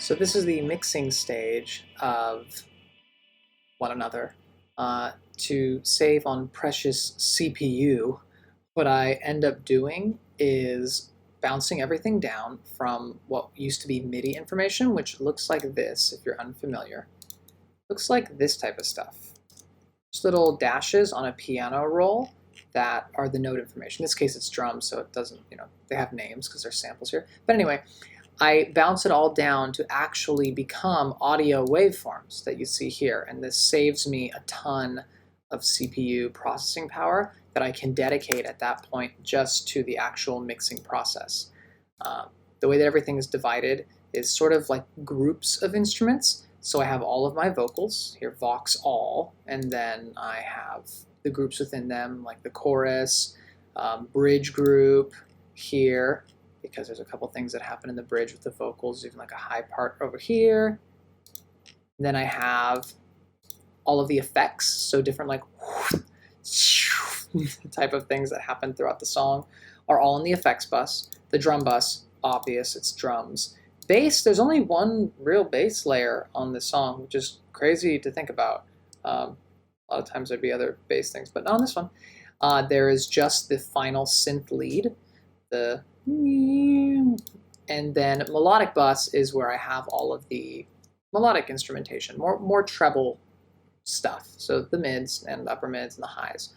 So this is the mixing stage of one another. To save on precious CPU, what I end up doing is bouncing everything down from what used to be MIDI information, which looks like this, if you're unfamiliar. Looks like this type of stuff. Just little dashes on a piano roll that are the note information. In this case, it's drums, so it doesn't, they have names because they're samples here. But anyway, I bounce it all down to actually become audio waveforms that you see here, and this saves me a ton of CPU processing power that I can dedicate at that point just to the actual mixing process. The way that everything is divided is sort of like groups of instruments. So I have all of my vocals, here Vox all, and then I have the groups within them, like the chorus, bridge group here, because there's a couple things that happen in the bridge with the vocals, even like a high part over here. And then I have all of the effects, so different like type of things that happen throughout the song are all in the effects bus. The drum bus, obvious, it's drums. Bass, there's only one real bass layer on this song, which is crazy to think about. A lot of times there'd be other bass things, but not on this one. There is just the final synth lead, and then melodic bus is where I have all of the melodic instrumentation, more treble stuff. So the mids and the upper mids and the highs.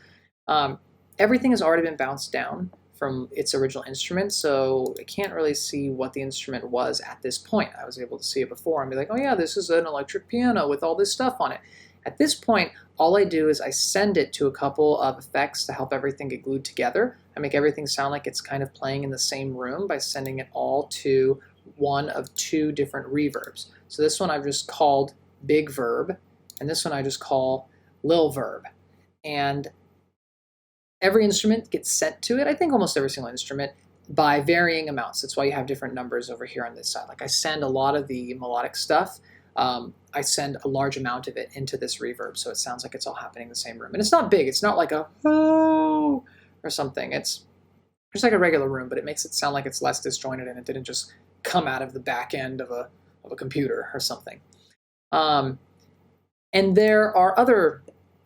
Everything has already been bounced down from its original instrument, so I can't really see what the instrument was at this point. I was able to see it before and be like, oh yeah, this is an electric piano with all this stuff on it. At this point, all I do is I send it to a couple of effects to help everything get glued together. I make everything sound like it's kind of playing in the same room by sending it all to one of two different reverbs. So this one I've just called Big Verb, and this one I just call Lil Verb. And every instrument gets sent to it, I think almost every single instrument, by varying amounts. That's why you have different numbers over here on this side. Like I send a lot of the melodic stuff, I send a large amount of it into this reverb, so it sounds like it's all happening in the same room. And it's not big, it's not like a oh or something. It's just like a regular room, but it makes it sound like it's less disjointed and it didn't just come out of the back end of a computer or something. And there are other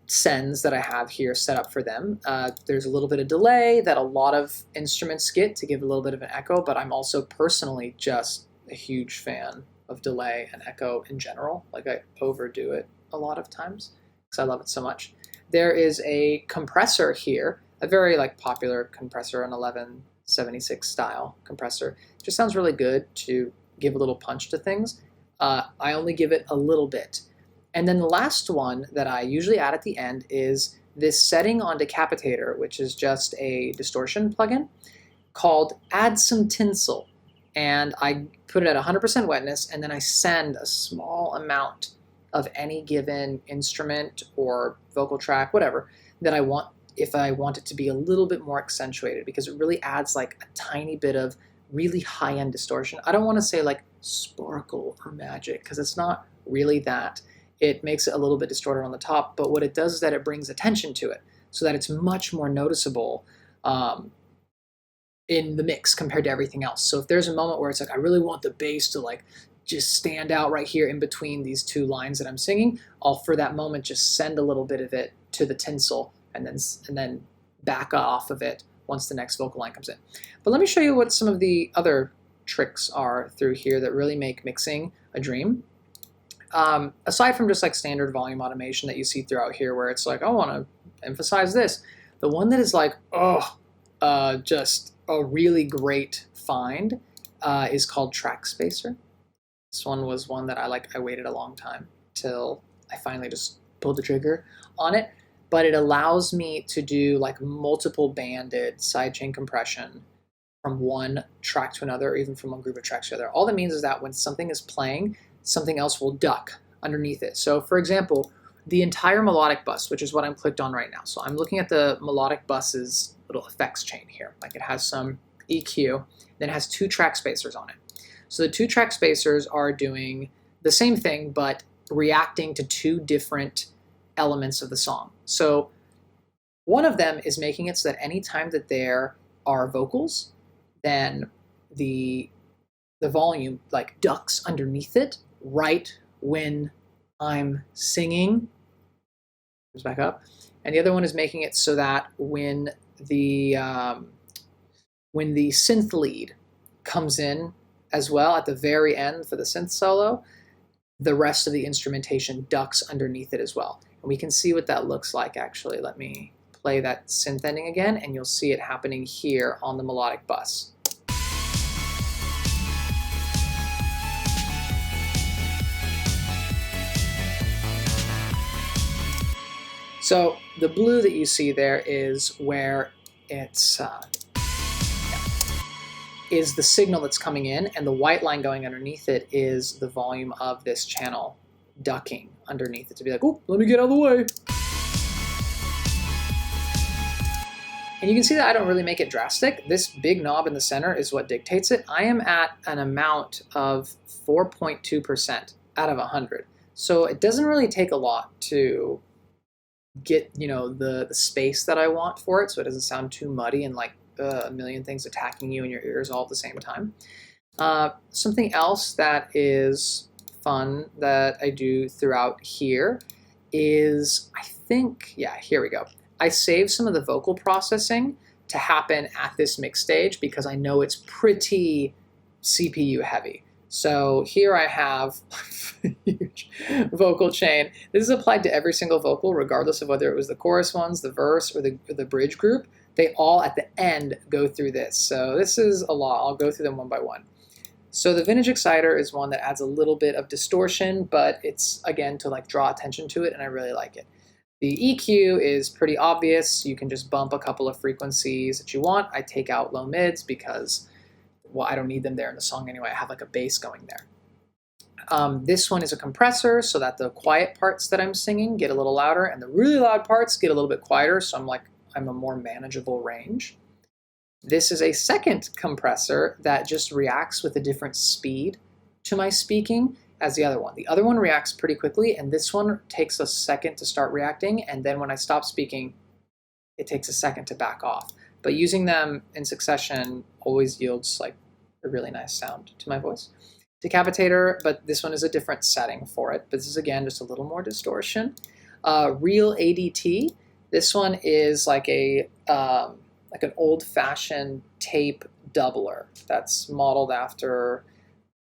sends that I have here set up for them. There's a little bit of delay that a lot of instruments get to give a little bit of an echo, but I'm also personally just a huge fan of delay and echo in general. Like I overdo it a lot of times because I love it so much. There is a compressor here, a very popular compressor, an 1176 style compressor. It just sounds really good to give a little punch to things. I only give it a little bit. And then the last one that I usually add at the end is this setting on Decapitator, which is just a distortion plugin called Add Some Tinsel. And I put it at 100% wetness, and then I send a small amount of any given instrument or vocal track, whatever, that I want, if I want it to be a little bit more accentuated, because it really adds like a tiny bit of really high-end distortion. I don't want to say like sparkle or magic, because it's not really that. It makes it a little bit distorted on the top, but what it does is that it brings attention to it so that it's much more noticeable in the mix compared to everything else. So if there's a moment where it's like, I really want the bass to like just stand out right here in between these two lines that I'm singing, I'll for that moment just send a little bit of it to the tinsel and then back off of it once the next vocal line comes in. But let me show you what some of the other tricks are through here that really make mixing a dream. Aside from just like standard volume automation that you see throughout here where it's like, I want to emphasize this, the one that is like, just a really great find is called Track Spacer. This one was one that I waited a long time till I finally just pulled the trigger on it, but it allows me to do like multiple banded sidechain compression from one track to another, or even from one group of tracks to the other. All that means is that when something is playing, something else will duck underneath it. So for example, the entire melodic bus, which is what I'm clicked on right now. So I'm looking at the melodic bus's little effects chain here. Like it has some EQ, then it has two track spacers on it. So the two track spacers are doing the same thing, but reacting to two different elements of the song. So one of them is making it so that anytime that there are vocals, then the the volume like ducks underneath it right when I'm singing. Goes back up. And the other one is making it so that when the synth lead comes in as well at the very end for the synth solo, the rest of the instrumentation ducks underneath it as well. And we can see what that looks like actually. Let me play that synth ending again, and you'll see it happening here on the melodic bus. So the blue that you see there is where it's is the signal that's coming in, and the white line going underneath it is the volume of this channel ducking underneath it to be like, oh, let me get out of the way. And you can see that I don't really make it drastic. This big knob in the center is what dictates it. I am at an amount of 4.2% out of 100. So it doesn't really take a lot to get, you know, the space that I want for it, so it doesn't sound too muddy and like a million things attacking you in your ears all at the same time. Something else that is fun that I do throughout here is, I think, yeah, here we go. I save some of the vocal processing to happen at this mix stage because I know it's pretty CPU heavy. So here I have a huge vocal chain. This is applied to every single vocal, regardless of whether it was the chorus ones, the verse, or the bridge group. They all at the end go through this. So this is a lot. I'll go through them one by one. So the vintage exciter is one that adds a little bit of distortion, but it's, again, to like draw attention to it, and I really like it. The EQ is pretty obvious. You can just bump a couple of frequencies that you want. I take out low mids because, well, I don't need them there in the song anyway. I have like a bass going there. This one is a compressor so that the quiet parts that I'm singing get a little louder and the really loud parts get a little bit quieter, so I'm a more manageable range. This is a second compressor that just reacts with a different speed to my speaking as the other one. The other one reacts pretty quickly, and this one takes a second to start reacting, and then when I stop speaking, it takes a second to back off. But using them in succession always yields like a really nice sound to my voice. Decapitator, but this one is a different setting for it. But this is, again, just a little more distortion. Real ADT. This one is like a like an old-fashioned tape doubler that's modeled after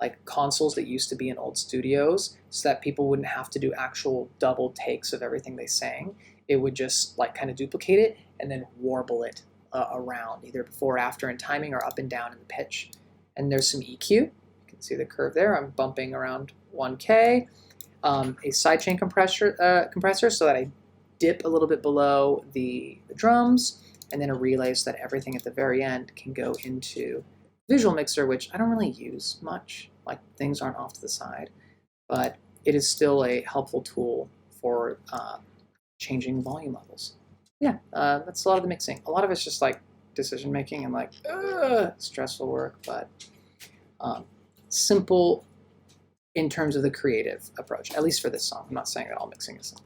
like consoles that used to be in old studios, so that people wouldn't have to do actual double takes of everything they sang. It would just like kind of duplicate it and then warble it around, either before, after in timing, or up and down in the pitch. And there's some EQ. You can see the curve there. I'm bumping around 1K. A sidechain compressor so that I dip a little bit below the drums, and then a relay so that everything at the very end can go into visual mixer, which I don't really use much. Like, things aren't off to the side, but it is still a helpful tool for changing volume levels. Yeah, that's a lot of the mixing. A lot of it's just like decision making and like stressful work, but simple in terms of the creative approach, at least for this song. I'm not saying that all mixing is simple.